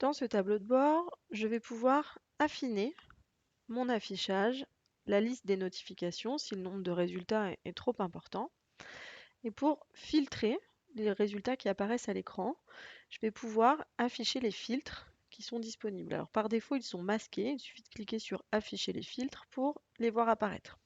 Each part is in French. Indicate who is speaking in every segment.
Speaker 1: Dans ce tableau de bord, je vais pouvoir affiner mon affichage, la liste des notifications si le nombre de résultats est trop important. Et pour filtrer les résultats qui apparaissent à l'écran, je vais pouvoir afficher les filtres qui sont disponibles. Alors par défaut, ils sont masqués. Il suffit de cliquer sur Afficher les filtres pour les voir apparaître.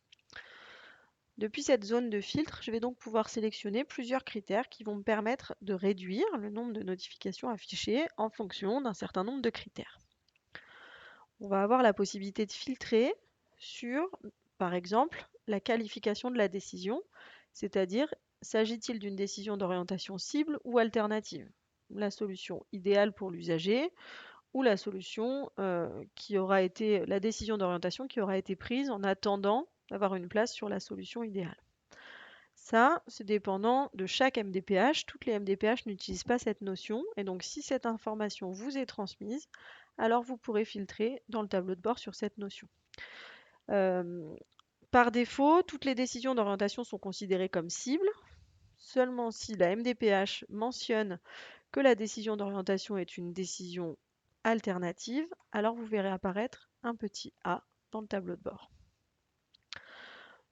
Speaker 1: Depuis cette zone de filtre, je vais donc pouvoir sélectionner plusieurs critères qui vont me permettre de réduire le nombre de notifications affichées en fonction d'un certain nombre de critères. On va avoir la possibilité de filtrer sur, par exemple, la qualification de la décision, c'est-à-dire s'agit-il d'une décision d'orientation cible ou alternative, la solution idéale pour l'usager ou la solution qui aura été la décision d'orientation qui aura été prise en attendant d'avoir une place sur la solution idéale. Ça, c'est dépendant de chaque MDPH. Toutes les MDPH n'utilisent pas cette notion. Et donc, si cette information vous est transmise, alors vous pourrez filtrer dans le tableau de bord sur cette notion. Par défaut, toutes les décisions d'orientation sont considérées comme cibles. Seulement si la MDPH mentionne que la décision d'orientation est une décision alternative, alors vous verrez apparaître un petit A dans le tableau de bord.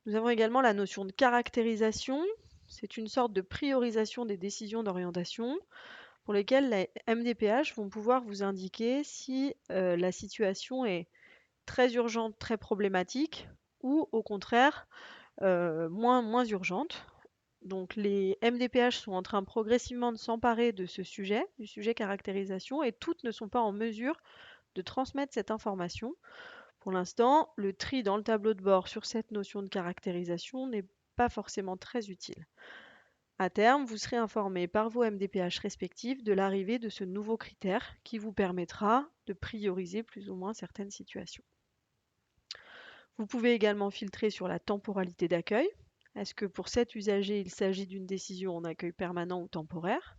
Speaker 1: Nous avons également la notion de caractérisation. C'est une sorte de priorisation des décisions d'orientation pour lesquelles les MDPH vont pouvoir vous indiquer si la situation est très urgente, très problématique ou au contraire moins urgente. Donc les MDPH sont en train progressivement de s'emparer de ce sujet, du sujet caractérisation, et toutes ne sont pas en mesure de transmettre cette information. Pour l'instant, le tri dans le tableau de bord sur cette notion de caractérisation n'est pas forcément très utile. À terme, vous serez informé par vos MDPH respectifs de l'arrivée de ce nouveau critère qui vous permettra de prioriser plus ou moins certaines situations. Vous pouvez également filtrer sur la temporalité d'accueil. Est-ce que pour cet usager, il s'agit d'une décision en accueil permanent ou temporaire?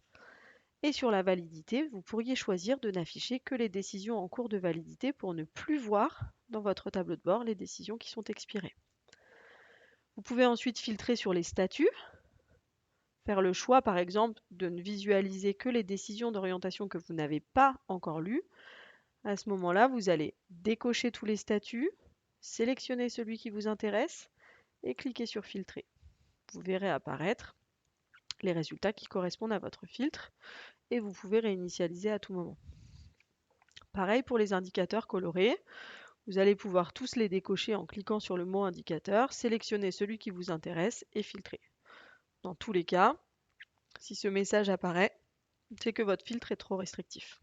Speaker 1: Et sur la validité, vous pourriez choisir de n'afficher que les décisions en cours de validité pour ne plus voir dans votre tableau de bord les décisions qui sont expirées. Vous pouvez ensuite filtrer sur les statuts, faire le choix par exemple de ne visualiser que les décisions d'orientation que vous n'avez pas encore lues. À ce moment-là, vous allez décocher tous les statuts, sélectionner celui qui vous intéresse et cliquer sur Filtrer. Vous verrez apparaître les résultats qui correspondent à votre filtre et vous pouvez réinitialiser à tout moment. Pareil pour les indicateurs colorés, vous allez pouvoir tous les décocher en cliquant sur le mot indicateur, sélectionner celui qui vous intéresse et filtrer. Dans tous les cas, si ce message apparaît, c'est que votre filtre est trop restrictif.